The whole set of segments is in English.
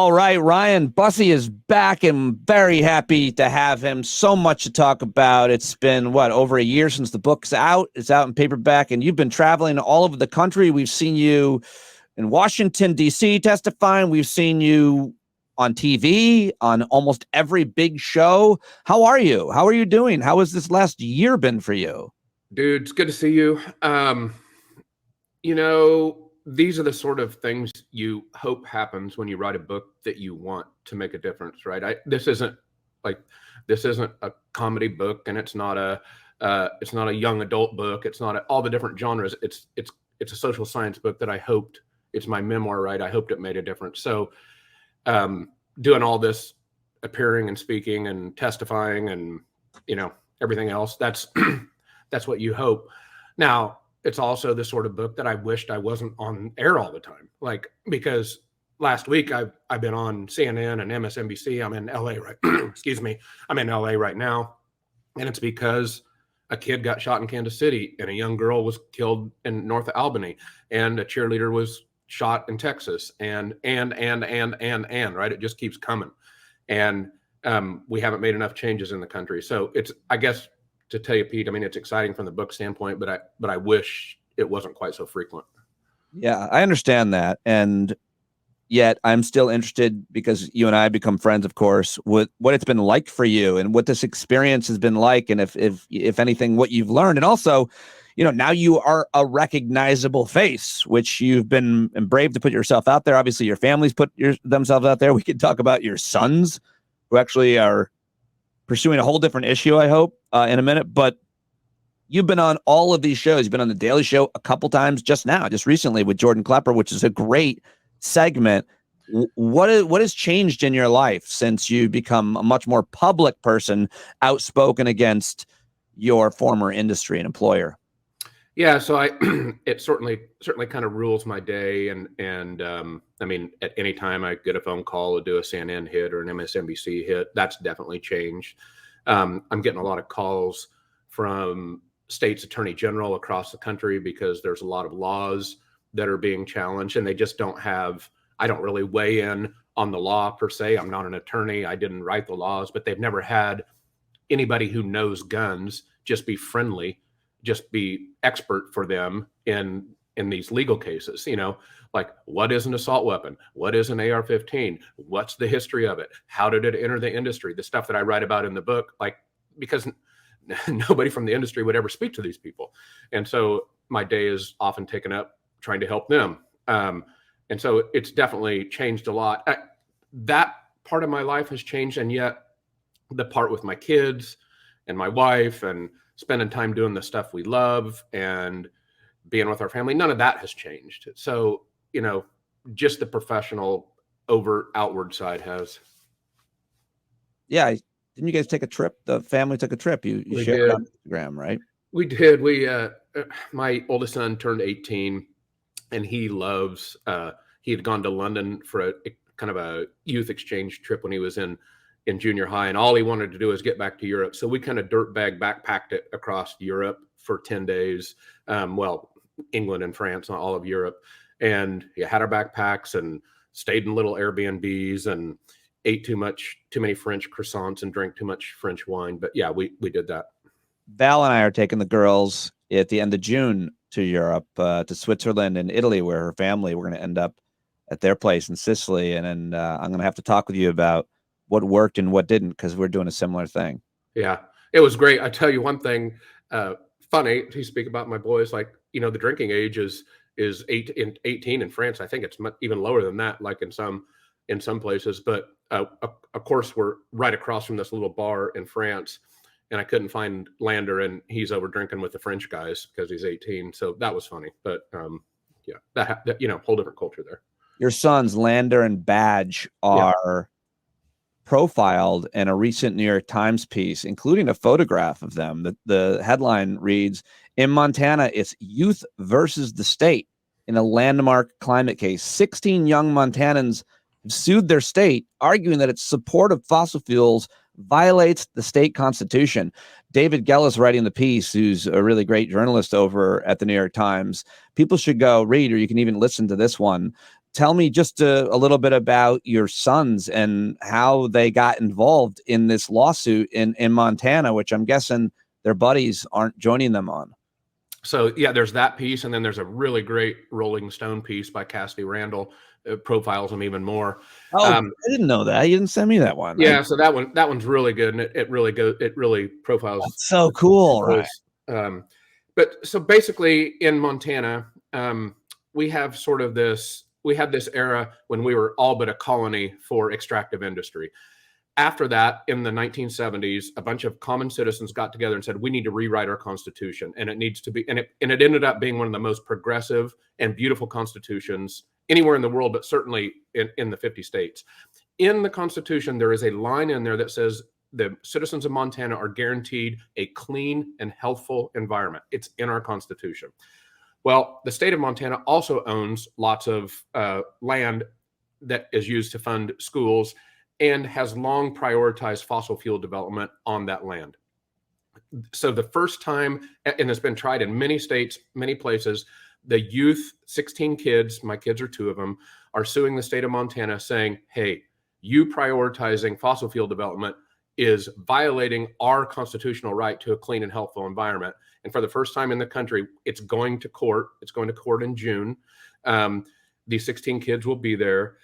All right, Ryan Busse is back and very happy to have him. So much to talk about. It's been, over a year since the book's out. It's out in paperback, and you've been traveling all over the country. We've seen you in Washington, D.C. testifying. We've seen you on TV, on almost every big show. How are you? How are you doing? How has this last year been for you? Dude, it's good to see you. These are the sort of things you hope happens when you write a book that you want to make a difference, right? This isn't a comedy book, and it's not a young adult book. It's not all the different genres. It's a social science book that I hoped, it's my memoir, right? I hoped it made a difference. So, doing all this, appearing and speaking and testifying and everything else, that's that's what you hope. Now, it's also the sort of book that I wished I wasn't on air all the time. Because last week I've been on CNN and MSNBC. I'm in LA, right? Excuse me. I'm in LA right now. And it's because a kid got shot in Kansas City, and a young girl was killed in North Albany, and a cheerleader was shot in Texas, and right? It just keeps coming. And we haven't made enough changes in the country. So it's, I guess, to tell you, Pete, I mean, it's exciting from the book standpoint, but I wish it wasn't quite so frequent. Yeah, I understand that. And yet I'm still interested, because you and I become friends, of course, with what it's been like for you and what this experience has been like. And if anything, what you've learned. And also, now you are a recognizable face, which you've been brave to put yourself out there. Obviously, your family's put themselves out there. We could talk about your sons, who actually are pursuing a whole different issue, I hope, in a minute. But you've been on all of these shows. You've been on The Daily Show a couple times just recently with Jordan Klepper, which is a great segment. What has changed in your life since you become a much more public person, outspoken against your former industry and employer? Yeah, so it certainly kind of rules my day, and I mean, at any time I get a phone call to do a CNN hit or an MSNBC hit, that's definitely changed. I'm getting a lot of calls from states' attorney general across the country because there's a lot of laws that are being challenged, and they just don't have. I don't really weigh in on the law per se. I'm not an attorney. I didn't write the laws, but they've never had anybody who knows guns just be friendly, just be expert for them in these legal cases. Like, what is an assault weapon? What is an AR-15? What's the history of it? How did it enter the industry? The stuff that I write about in the book, because nobody from the industry would ever speak to these people. And so my day is often taken up trying to help them. And so it's definitely changed a lot. That part of my life has changed. And yet the part with my kids and my wife and spending time doing the stuff we love and being with our family, none of that has changed. So, just the professional outward side has. Yeah. Didn't you guys take a trip? The family took a trip. You shared it on Instagram, right? We did. My oldest son turned 18, and he loves, he had gone to London for a kind of a youth exchange trip when he was in junior high, and all he wanted to do is get back to Europe. So we kind of backpacked it across Europe for 10 days. England and France, not all of Europe. And had our backpacks and stayed in little Airbnbs and ate too many French croissants and drank too much French wine. But yeah, we did that. Val and I are taking the girls at the end of June to Europe, to Switzerland and Italy, where her family, we're going to end up at their place in Sicily. And then I'm going to have to talk with you about what worked and what didn't, because we're doing a similar thing. Yeah, it was great. I tell you one thing, funny to speak about my boys, the drinking age is 18 in France. I think it's even lower than that, like in some places. But of course, we're right across from this little bar in France, and I couldn't find Lander, and he's over drinking with the French guys because he's 18. So that was funny. But that whole different culture there. Your sons, Lander and Badge, are profiled in a recent New York Times piece, including a photograph of them. The headline reads, "In Montana, it's youth versus the state in a landmark climate case. 16 young Montanans have sued their state, arguing that its support of fossil fuels violates the state constitution." David Gellis writing the piece, who's a really great journalist over at the New York Times. People should go read, or you can even listen to this one. tell me just a little bit about your sons and how they got involved in this lawsuit in Montana, which I'm guessing their buddies aren't joining them on. So yeah, there's that piece, and then there's a really great Rolling Stone piece by Cassidy Randall, profiles them even more. Oh, I didn't know that. You didn't send me that one. Yeah, so that one's really good, and it really profiles. That's so cool, right? But so basically, in Montana, we have sort of this. We had this era when we were all but a colony for extractive industry. After that, in the 1970s, a bunch of common citizens got together and said, we need to rewrite our constitution. And it needs to be, and it ended up being one of the most progressive and beautiful constitutions anywhere in the world, but certainly in the 50 states. In the Constitution, there is a line in there that says the citizens of Montana are guaranteed a clean and healthful environment. It's in our Constitution. Well, the state of Montana also owns lots of land that is used to fund schools and has long prioritized fossil fuel development on that land. So the first time, and it's been tried in many states, many places, the youth, 16 kids, my kids are 2 of them, are suing the state of Montana saying, hey, you prioritizing fossil fuel development is violating our constitutional right to a clean and healthful environment. And for the first time in the country, it's going to court. It's going to court in June. These 16 kids will be there.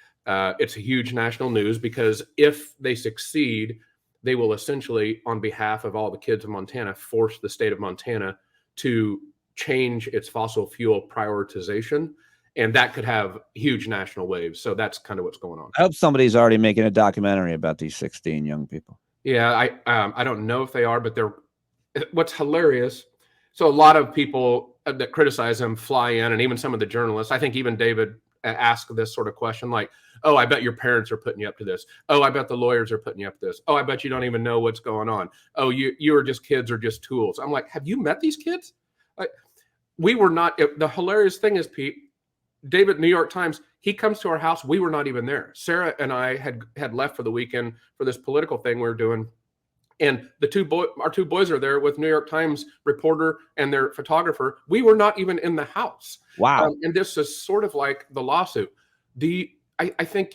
It's a huge national news because if they succeed, they will essentially, on behalf of all the kids of Montana, force the state of Montana to change its fossil fuel prioritization. And that could have huge national waves. So that's kind of what's going on. I hope somebody's already making a documentary about these 16 young people. Yeah, I don't know if they are, but they're, what's hilarious. So a lot of people that criticize them fly in, and even some of the journalists, I think even David ask this sort of question like, oh, I bet your parents are putting you up to this. Oh, I bet the lawyers are putting you up to this. Oh, I bet you don't even know what's going on. Oh, you are just kids or just tools. I'm like, have you met these kids? Like, we were not. The hilarious thing is, Pete, David, New York Times, he comes to our house. We were not even there. Sarah and I had left for the weekend for this political thing we were doing. And our 2 boys are there with New York Times reporter and their photographer. We were not even in the house. Wow. And this is sort of like the lawsuit. I think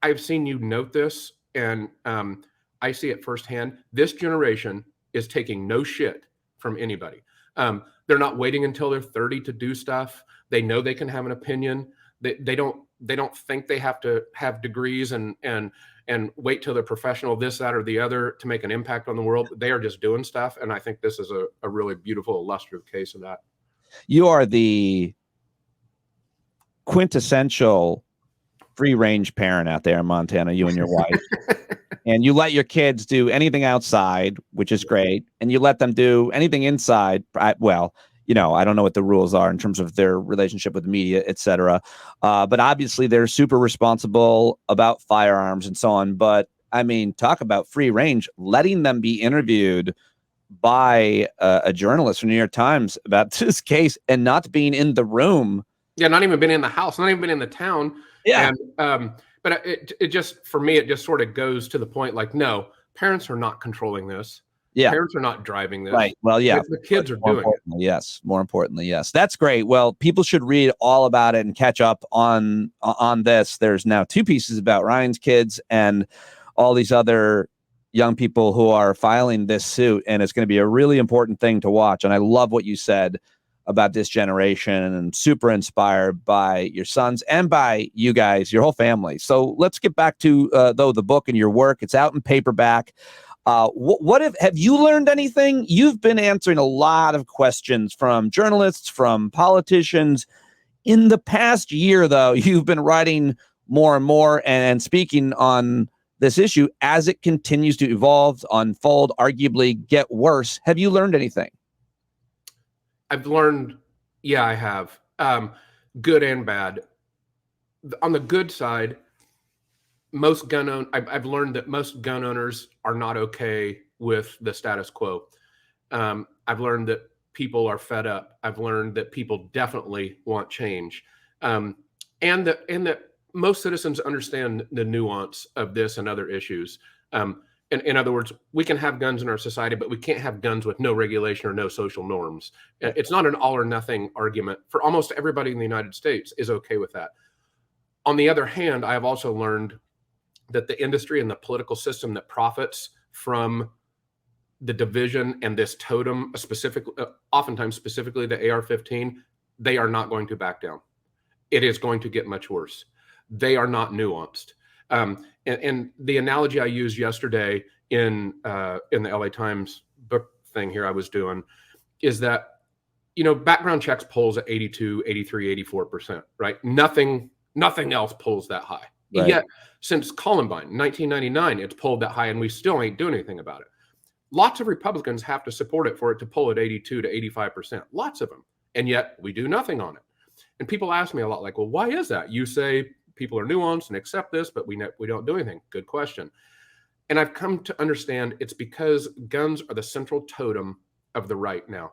I've seen you note this, and I see it firsthand. This generation is taking no shit from anybody. They're not waiting until they're 30 to do stuff. They know they can have an opinion. They don't think they have to have degrees and wait till they're professional, this, that, or the other to make an impact on the world. They are just doing stuff. And I think this is a really beautiful, illustrative case of that. You are the quintessential free range parent out there in Montana, you and your wife. And you let your kids do anything outside, which is great. And you let them do anything inside. Well, you know, I don't know what the rules are in terms of their relationship with media, et cetera. But obviously they're super responsible about firearms and so on. But I mean, talk about free range, letting them be interviewed by a journalist from New York Times about this case and not being in the room. Yeah, not even been in the house, not even been in the town. Yeah. And, but it just, for me, it just sort of goes to the point like, no, parents are not controlling this. Yeah. Parents are not driving this. Right. Well, yeah. The kids are doing it. Yes. More importantly, yes. That's great. Well, people should read all about it and catch up on this. There's now 2 pieces about Ryan's kids and all these other young people who are filing this suit. And it's going to be a really important thing to watch. And I love what you said about this generation, and super inspired by your sons and by you guys, your whole family. So let's get back to, though, the book and your work. It's out in paperback. What have you learned anything? You've been answering a lot of questions from journalists, from politicians. In the past year, though, you've been writing more and more and speaking on this issue as it continues to evolve, unfold, arguably get worse. Have you learned anything? I've learned, yeah, I have, good and bad. On the good side, I've learned that most gun owners are not okay with the status quo. I've learned that people are fed up. I've learned that people definitely want change, and that most citizens understand the nuance of this and other issues. In other words, we can have guns in our society, but we can't have guns with no regulation or no social norms. It's not an all or nothing argument. For almost everybody in the United States is okay with that. On the other hand, I have also learned that the industry and the political system that profits from the division and this totem, oftentimes specifically the AR-15, they are not going to back down. It is going to get much worse. They are not nuanced. And the analogy I used yesterday in the LA Times book thing here I was doing is that, background checks polls at 82, 83, 84%, right? Nothing else polls that high. Right. And yet, since Columbine, 1999, it's polled that high, and we still ain't doing anything about it. Lots of Republicans have to support it for it to pull at 82 to 85%. Lots of them. And yet, we do nothing on it. And people ask me a lot, like, well, why is that? You say people are nuanced and accept this, but we don't do anything. Good question. And I've come to understand it's because guns are the central totem of the right now.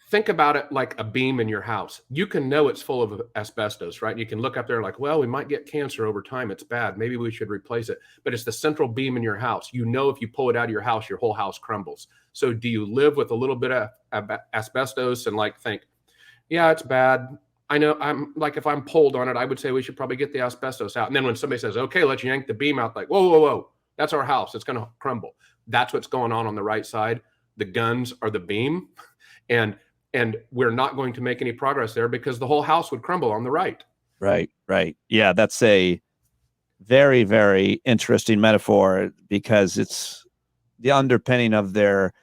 Think about it like a beam in your house. You can know it's full of asbestos, right? You can look up there like, well, we might get cancer over time. It's bad. Maybe we should replace it. But it's the central beam in your house. If you pull it out of your house, your whole house crumbles. So do you live with a little bit of asbestos and think, yeah, it's bad. I know, if I'm pulled on it, I would say we should probably get the asbestos out. And then when somebody says, okay, let's yank the beam out, whoa, that's our house. It's going to crumble. That's what's going on the right side. The guns are the beam. And we're not going to make any progress there because the whole house would crumble on the right. Right. Yeah, that's a very, very interesting metaphor because it's the underpinning of their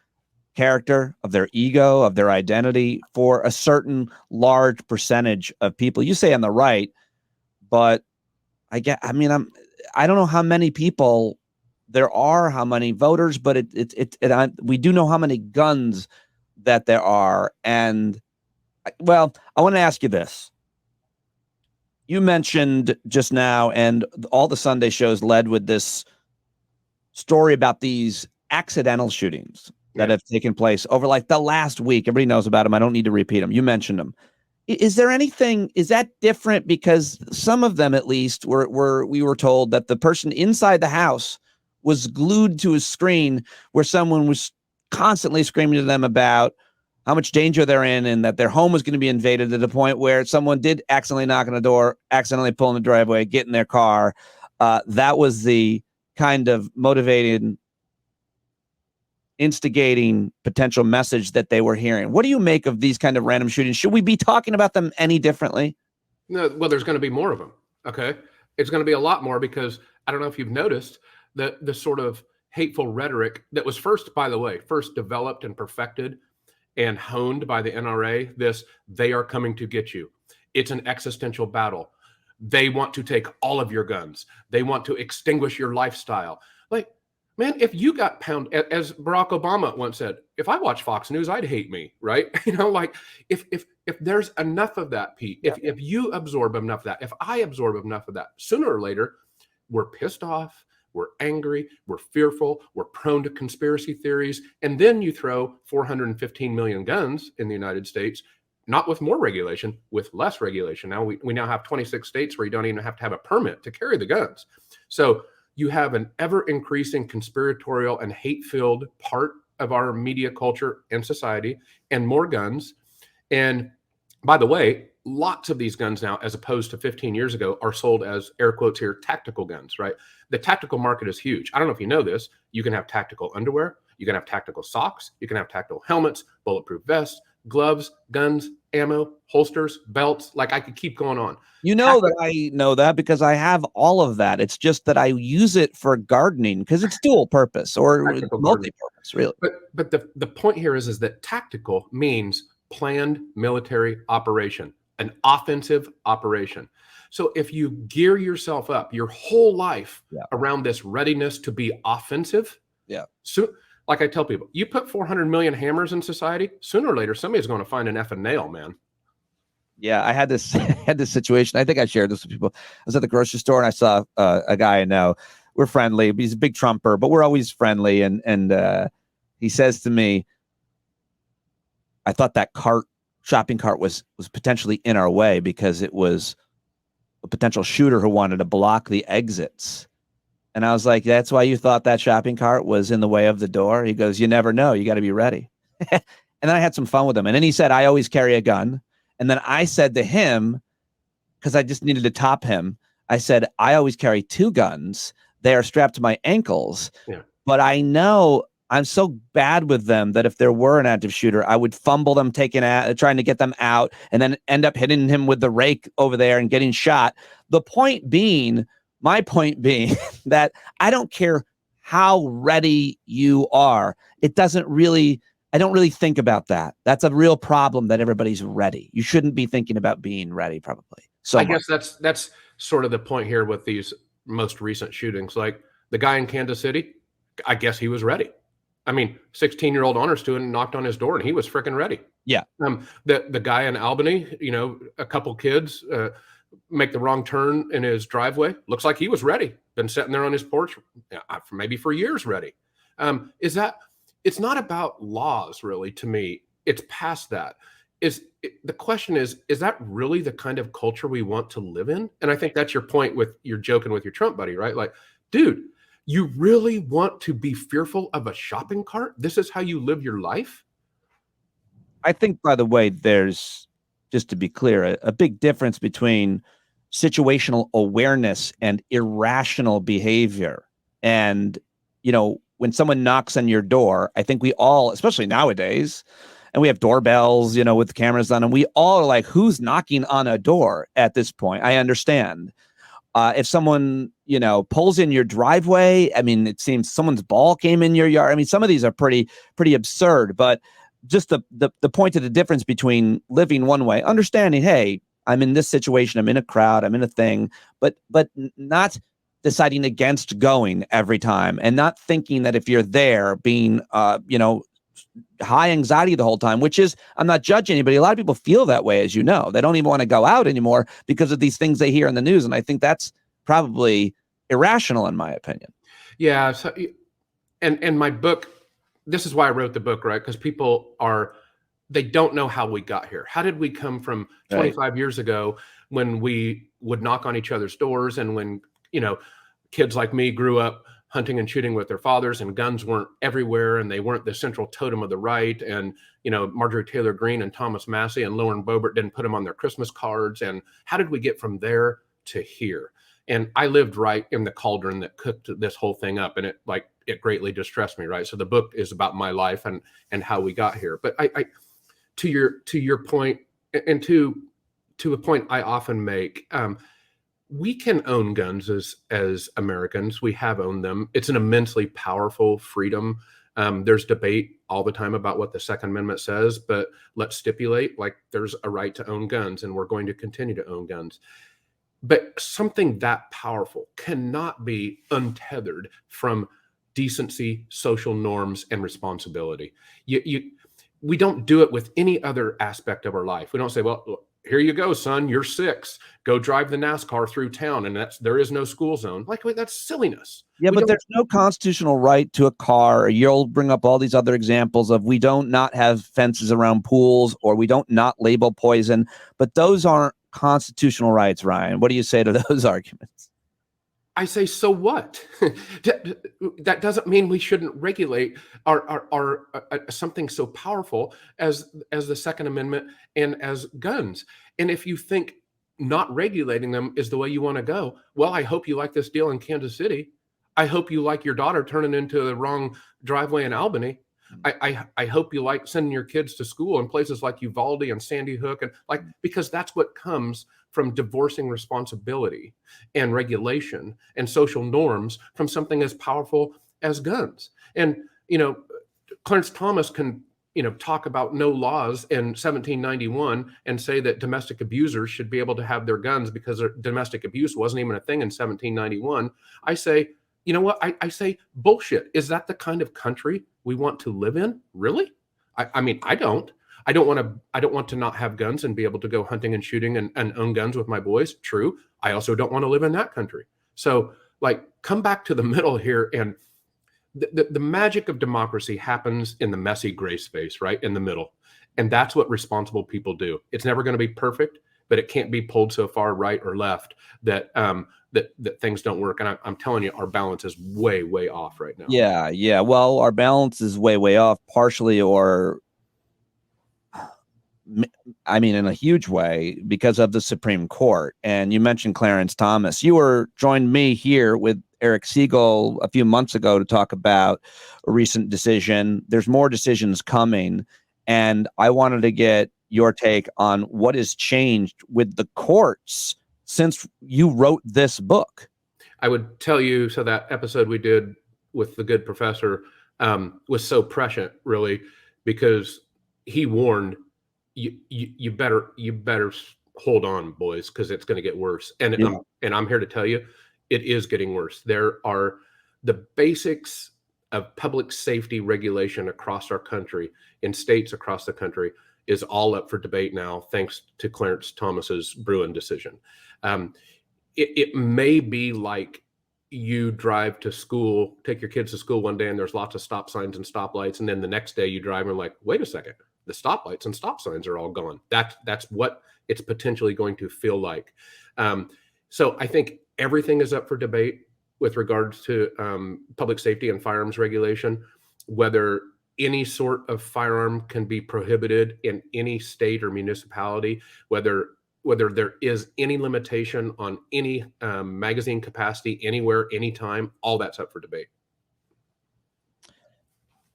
character, of their ego, of their identity for a certain large percentage of people. You say on the right, but I don't know how many people there are, how many voters, but we do know how many guns that there are. And well, I want to ask you this. You mentioned just now, and all the Sunday shows led with this story about these accidental shootings that have taken place over the last week. Everybody knows about them. I don't need to repeat them. You mentioned them. Is that different? Because some of them, at least, we were told that the person inside the house was glued to a screen where someone was constantly screaming to them about how much danger they're in and that their home was going to be invaded, to the point where someone did accidentally knock on the door, accidentally pull in the driveway, get in their car. That was the kind of motivated, instigating potential message that they were hearing. What do you make of these kind of random shootings? Should we be talking about them any differently? No, well, there's going to be more of them. Okay. It's going to be a lot more because I don't know if you've noticed the sort of hateful rhetoric that was first developed and perfected and honed by the NRA. They are coming to get you. It's an existential battle. They want to take all of your guns. They want to extinguish your lifestyle. Man, if you got pounded, as Barack Obama once said, if I watch Fox News, I'd hate me, right? If there's enough of that, Pete, if you absorb enough of that, if I absorb enough of that, sooner or later, we're pissed off, we're angry, we're fearful, we're prone to conspiracy theories. And then you throw 415 million guns in the United States, not with more regulation, with less regulation. Now we now have 26 states where you don't even have to have a permit to carry the guns. So you have an ever-increasing conspiratorial and hate-filled part of our media culture and society, and more guns. And by the way, lots of these guns now, as opposed to 15 years ago, are sold as, air quotes here, tactical guns, right? The tactical market is huge. I don't know if you know this. You can have tactical underwear. You can have tactical socks. You can have tactical helmets, bulletproof vests, gloves, guns, ammo, holsters, belts. I could keep going on. That I know that because I have all of that. It's just that I use it for gardening because it's dual purpose or multi-purpose, really. But the point here is that tactical means planned military operation, an offensive operation. So if you gear yourself up your whole life around this readiness to be offensive, so like I tell people, you put 400 million hammers in society, sooner or later, somebody's going to find an effing nail, man. Yeah, I had this situation. I think I shared this with people. I was at the grocery store and I saw a guy I know. We're friendly. He's a big Trumper, but we're always friendly. And he says to me, I thought that shopping cart was potentially in our way because it was a potential shooter who wanted to block the exits. And I was like, that's why you thought that shopping cart was in the way of the door? He goes, you never know. You got to be ready. And then I had some fun with him. And then he said, I always carry a gun. And then I said to him, because I just needed to top him. I said, I always carry 2 guns. They are strapped to my ankles, Yeah. but I know I'm so bad with them that if there were an active shooter, I would fumble them, trying to get them out, and then end up hitting him with the rake over there and getting shot. My point being that I don't care how ready you are. I don't really think about that. That's a real problem, that everybody's ready. You shouldn't be thinking about being ready, probably. I guess that's sort of the point here with these most recent shootings. Like the guy in Kansas City, I guess he was ready. I mean, 16-year-old honor student knocked on his door and he was freaking ready. Yeah. The guy in Albany, a couple kids make the wrong turn in his driveway. Looks like he was ready. Been sitting there on his porch maybe for years ready. It's not about laws, really, to me. It's past that. The question is that really the kind of culture we want to live in? And I think that's your point with you're joking with your Trump buddy, right? Like, dude, you really want to be fearful of a shopping cart? This is how you live your life? I think, by the way, there's, just to be clear, a big difference between situational awareness and irrational behavior. And, when someone knocks on your door, I think we all, especially nowadays, and we have doorbells, with cameras on, and we all are like, who's knocking on a door at this point? I understand. If someone, pulls in your driveway, I mean, it seems someone's ball came in your yard. I mean, some of these are pretty absurd, but just the point of the difference between living one way, understanding, hey, I'm in this situation, I'm in a crowd, I'm in a thing, but not deciding against going every time, and not thinking that if you're there being, high anxiety the whole time, which is, I'm not judging anybody. A lot of people feel that way, as you know. They don't even want to go out anymore because of these things they hear in the news. And I think that's probably irrational, in my opinion. Yeah. So, and my book, this is why I wrote the book, right? Because they don't know how we got here. How did we come from 25 years ago when we would knock on each other's doors, and when, kids like me grew up hunting and shooting with their fathers, and guns weren't everywhere, and they weren't the central totem of the right. And, Marjorie Taylor Greene and Thomas Massey and Lauren Boebert didn't put them on their Christmas cards. And how did we get from there to here? And I lived right in the cauldron that cooked this whole thing up, and it greatly distressed me, right? So the book is about my life and how we got here. But I to your point, and to a point I often make, we can own guns as Americans. We have owned them. It's an immensely powerful freedom. There's debate all the time about what the Second Amendment says, but let's stipulate, like, there's a right to own guns, and we're going to continue to own guns. But something that powerful cannot be untethered from decency, social norms, and responsibility. We don't do it with any other aspect of our life. We don't say, well, here you go, son, you're 6. Go drive the NASCAR through town, and there is no school zone. Like, wait, that's silliness. Yeah, but there's no constitutional right to a car. You'll bring up all these other examples of, we don't not have fences around pools, or we don't not label poison, but those aren't constitutional rights, Ryan. What do you say to those arguments? I say, so what? That doesn't mean we shouldn't regulate our something so powerful as the Second Amendment and as guns. And if you think not regulating them is the way you want to go, well, I hope you like this deal in Kansas City. I hope you like your daughter turning into the wrong driveway in Albany. I hope you like sending your kids to school in places like Uvalde and Sandy Hook, and because that's what comes from divorcing responsibility and regulation and social norms from something as powerful as guns. And, Clarence Thomas can, talk about no laws in 1791 and say that domestic abusers should be able to have their guns because domestic abuse wasn't even a thing in 1791. I say, you know what? I say bullshit. Is that the kind of country we want to live in? Really? I mean, I don't want to not have guns and be able to go hunting and shooting and own guns with my boys. True. I also don't want to live in that country. So, come back to the middle here. And the magic of democracy happens in the messy gray space, right in the middle. And that's what responsible people do. It's never going to be perfect, but it can't be pulled so far right or left that things don't work. And I'm telling you, our balance is way, way off right now. Yeah. Well, our balance is way, way off, partially, or I mean, in a huge way because of the Supreme Court. And you mentioned Clarence Thomas. You joined me here with Eric Siegel a few months ago to talk about a recent decision. There's more decisions coming. And I wanted to get your take on what has changed with the courts since you wrote this book. I would tell you, so that episode we did with the good professor was so prescient, really, because he warned you better hold on, boys, because it's going to get worse. And I'm here to tell you, it is getting worse. There are the basics of public safety regulation across our country, in states across the country, is all up for debate now, thanks to Clarence Thomas's Bruin decision. It may be like you drive to school, take your kids to school one day, and there's lots of stop signs and stoplights, and then the next day you drive and like, wait a second, the stoplights and stop signs are all gone. That's what it's potentially going to feel like. So I think everything is up for debate with regards to public safety and firearms regulation, whether any sort of firearm can be prohibited in any state or municipality, whether there is any limitation on any magazine capacity anywhere, anytime, all that's up for debate.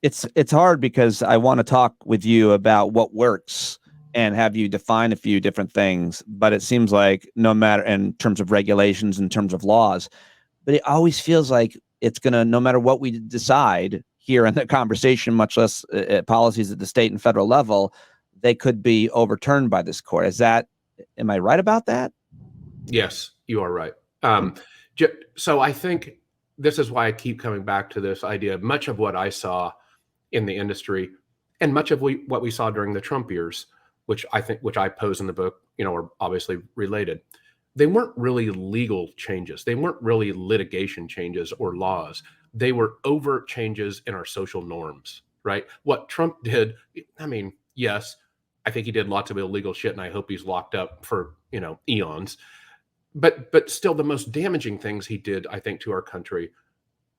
It's hard because I want to talk with you about what works and have you define a few different things, but it seems like no matter in terms of regulations, in terms of laws, but it always feels like it's going to, no matter what we decide here in the conversation, much less policies at the state and federal level, they could be overturned by this court. Am I right about that? Yes, you are right. So I think this is why I keep coming back to this idea. Much of what I saw in the industry and much of what we saw during the Trump years, which I pose in the book, are obviously related. They weren't really legal changes. They weren't really litigation changes or laws. They were overt changes in our social norms, right? What Trump did, I mean, yes, I think he did lots of illegal shit, and I hope he's locked up for, eons. But still, the most damaging things he did, I think, to our country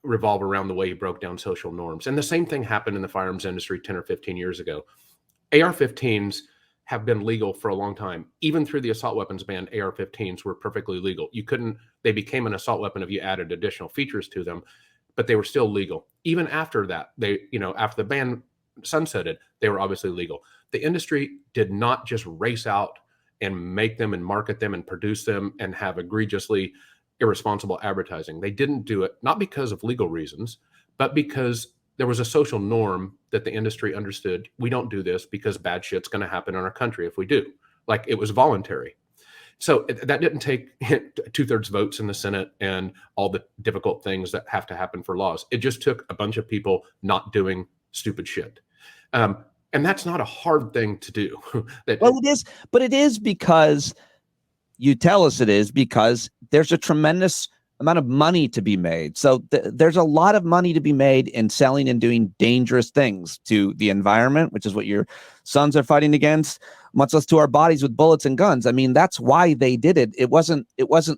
revolve around the way he broke down social norms. And the same thing happened in the firearms industry 10 or 15 years ago. AR-15s have been legal for a long time. Even through the assault weapons ban, AR-15s were perfectly legal. They became an assault weapon if you added additional features to them, but they were still legal. Even after that, after the ban sunsetted, they were obviously legal. The industry did not just race out and make them and market them and produce them and have egregiously irresponsible advertising. They didn't do it, not because of legal reasons, but because there was a social norm that the industry understood. We don't do this because bad shit's going to happen in our country if we do. Like, it was voluntary. So that didn't take 2/3 votes in the Senate and all the difficult things that have to happen for laws. It just took a bunch of people not doing stupid shit. And that's not a hard thing to do. Well, it is, but it is because you tell us it is because there's a tremendous amount of money to be made. So there's a lot of money to be made in selling and doing dangerous things to the environment, which is what your sons are fighting against, much less to our bodies with bullets and guns. I mean, that's why they did it. It wasn't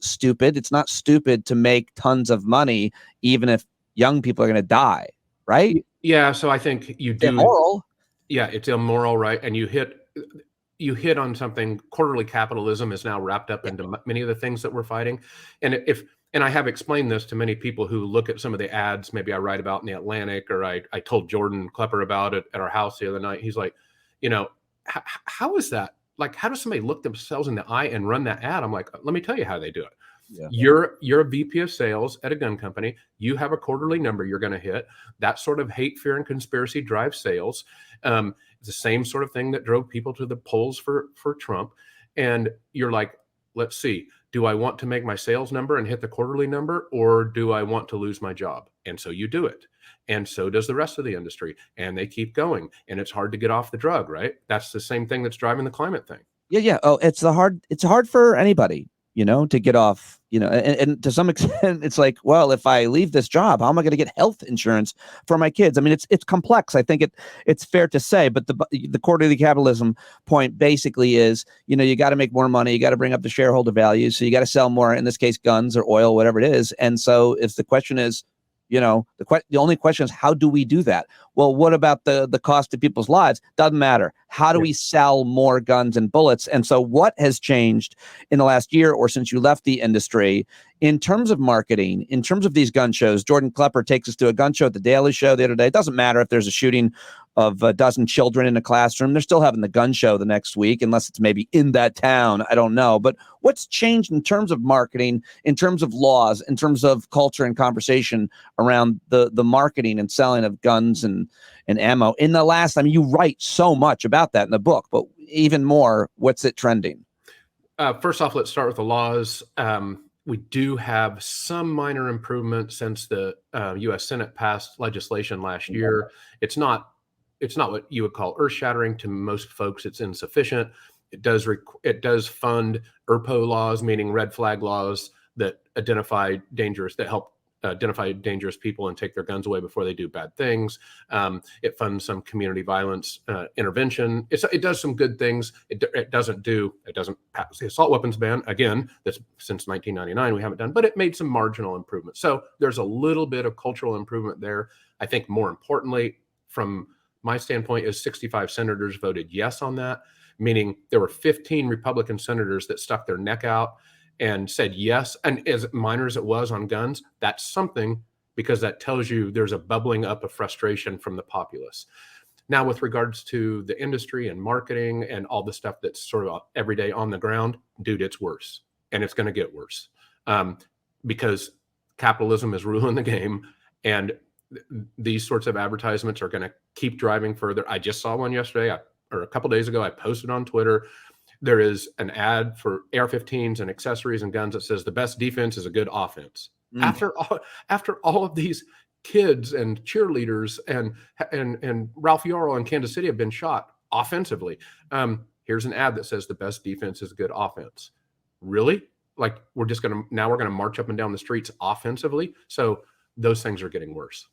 stupid. It's not stupid to make tons of money, even if young people are going to die, right? Yeah. So I think you do. Immoral. Yeah, it's immoral, right? And you hit on something. Quarterly capitalism is now wrapped up into many of the things that we're fighting. And I have explained this to many people who look at some of the ads maybe I write about in the Atlantic, or I told Jordan Klepper about it at our house the other night. He's like, how is that? Like, how does somebody look themselves in the eye and run that ad? I'm like, let me tell you how they do it. Yeah. You're a VP of sales at a gun company. You have a quarterly number you're going to hit. That sort of hate, fear, and conspiracy drives sales. It's the same sort of thing that drove people to the polls for Trump. And you're like, let's see, do I want to make my sales number and hit the quarterly number, or do I want to lose my job? And so you do it. And so does the rest of the industry. And they keep going. And it's hard to get off the drug, right? That's the same thing that's driving the climate thing. Yeah. Oh, it's hard for anybody, to get off, and to some extent, it's like, well, if I leave this job, how am I going to get health insurance for my kids? I mean, it's complex. I think it's fair to say, but the quarterly capitalism point basically is, you got to make more money. You got to bring up the shareholder value. So you got to sell more, in this case, guns or oil, whatever it is. And so if the question is, The only question is, how do we do that? Well, what about the cost of people's lives? Doesn't matter. How do we sell more guns and bullets? And so what has changed in the last year or since you left the industry in terms of marketing, in terms of these gun shows? Jordan Klepper takes us to a gun show at the Daily Show the other day. It doesn't matter if there's a shooting of a dozen children in a classroom. They're still having the gun show the next week, unless it's maybe in that town. I don't know. But what's changed in terms of marketing, in terms of laws, in terms of culture and conversation around the marketing and selling of guns and ammo in the last? I mean, you write so much about that in the book, but even more, what's it trending? First off, let's start with the laws. We do have some minor improvement since the U.S. Senate passed legislation last year. It's not what you would call earth-shattering. To most folks, it's insufficient. It does fund ERPO laws, meaning red flag laws that help identify dangerous people and take their guns away before they do bad things. It funds some community violence intervention. It does some good things. It doesn't pass the assault weapons ban, again, that's since 1999 we haven't done, but it made some marginal improvements. So there's a little bit of cultural improvement there. I think more importantly, from my standpoint, is 65 senators voted yes on that, meaning there were 15 Republican senators that stuck their neck out and said yes. And as minor as it was on guns, that's something, because that tells you there's a bubbling up of frustration from the populace. Now, with regards to the industry and marketing and all the stuff that's sort of every day on the ground, dude, it's worse. And it's going to get worse because capitalism is ruling the game. And these sorts of advertisements are going to keep driving further. I just saw one yesterday or a couple days ago. I posted on Twitter. There is an ad for AR-15s and accessories and guns that says the best defense is a good offense. After all of these kids and cheerleaders and Ralph Yarl in Kansas City have been shot offensively, here's an ad that says the best defense is a good offense. Really? Like we're going to march up and down the streets offensively? So those things are getting worse.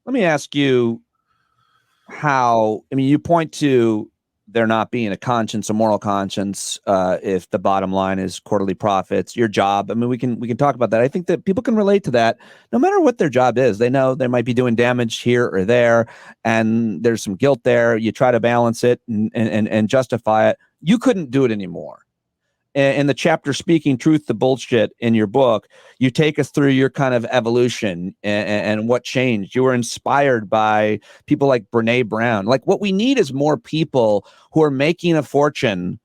Let me ask you you point to there not being a conscience, a moral conscience, if the bottom line is quarterly profits, your job. I mean, we can talk about that. I think that people can relate to that no matter what their job is. They know they might be doing damage here or there, and there's some guilt there. You try to balance it and justify it. You couldn't do it anymore. In the chapter Speaking Truth to Bullshit in your book, you take us through your kind of evolution and what changed. You were inspired by people like Brene Brown. Like, what we need is more people who are making a fortune,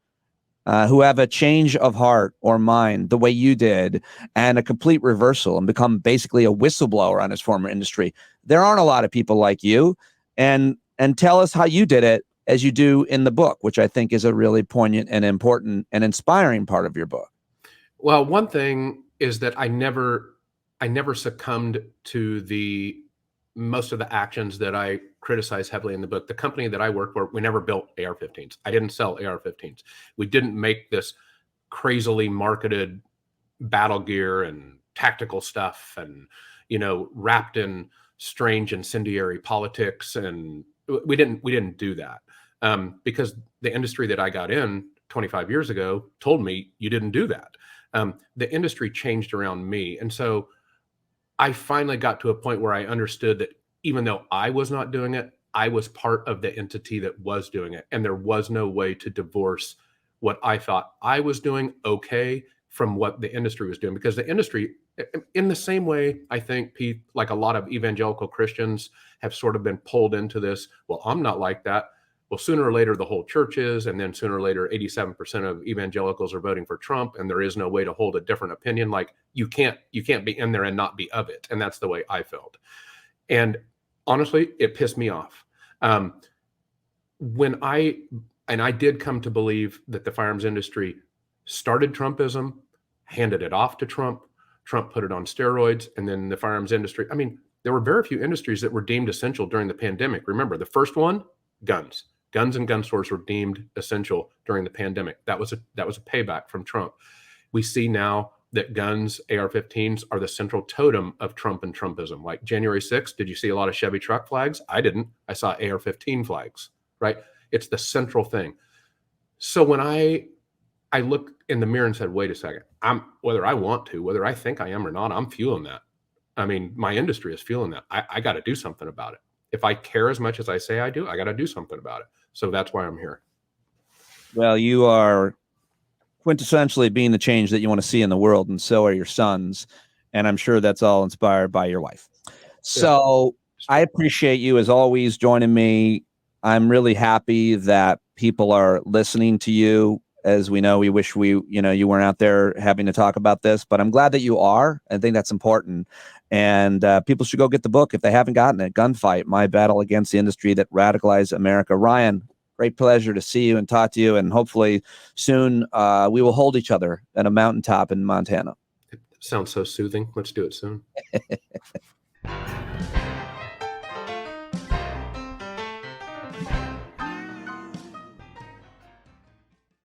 who have a change of heart or mind the way you did, and a complete reversal and become basically a whistleblower on his former industry. There aren't a lot of people like you. And tell us how you did it, as you do in the book, which I think is a really poignant and important and inspiring part of your book. Well, one thing is that I never succumbed to most of the actions that I criticize heavily in the book. The company that I work for, we never built AR-15s. I didn't sell AR-15s. We didn't make this crazily marketed battle gear and tactical stuff and, wrapped in strange incendiary politics. And we didn't do that. Because the industry that I got in 25 years ago told me you didn't do that. The industry changed around me. And so I finally got to a point where I understood that even though I was not doing it, I was part of the entity that was doing it. And there was no way to divorce what I thought I was doing okay from what the industry was doing. Because the industry, in the same way, I think, Pete, like a lot of evangelical Christians have sort of been pulled into this, well, I'm not like that. Well, sooner or later, the whole church is, and then sooner or later, 87% of evangelicals are voting for Trump, and there is no way to hold a different opinion. Like you can't be in there and not be of it, and that's the way I felt. And honestly, it pissed me off. When I did come to believe that the firearms industry started Trumpism, handed it off to Trump, Trump put it on steroids, and then the firearms industry. I mean, there were very few industries that were deemed essential during the pandemic. Remember, the first one, guns. Guns and gun stores were deemed essential during the pandemic. That was a payback from Trump. We see now that guns, AR-15s, are the central totem of Trump and Trumpism. Like January 6th, did you see a lot of Chevy truck flags? I didn't. I saw AR-15 flags, right? It's the central thing. So when I looked in the mirror and said, wait a second, whether I want to, whether I think I am or not, I'm fueling that. I mean, my industry is feeling that. I got to do something about it. If I care as much as I say I do, I got to do something about it. So that's why I'm here. Well, you are quintessentially being the change that you want to see in the world, and so are your sons. And I'm sure that's all inspired by your wife. So I appreciate you as always joining me. I'm really happy that people are listening to you. As we know, we wish you weren't out there having to talk about this, but I'm glad that you are. I think that's important. And people should go get the book if they haven't gotten it. Gunfight: My Battle Against the Industry That Radicalized America. Ryan, great pleasure to see you and talk to you. And hopefully soon we will hold each other at a mountaintop in Montana. It sounds so soothing. Let's do it soon.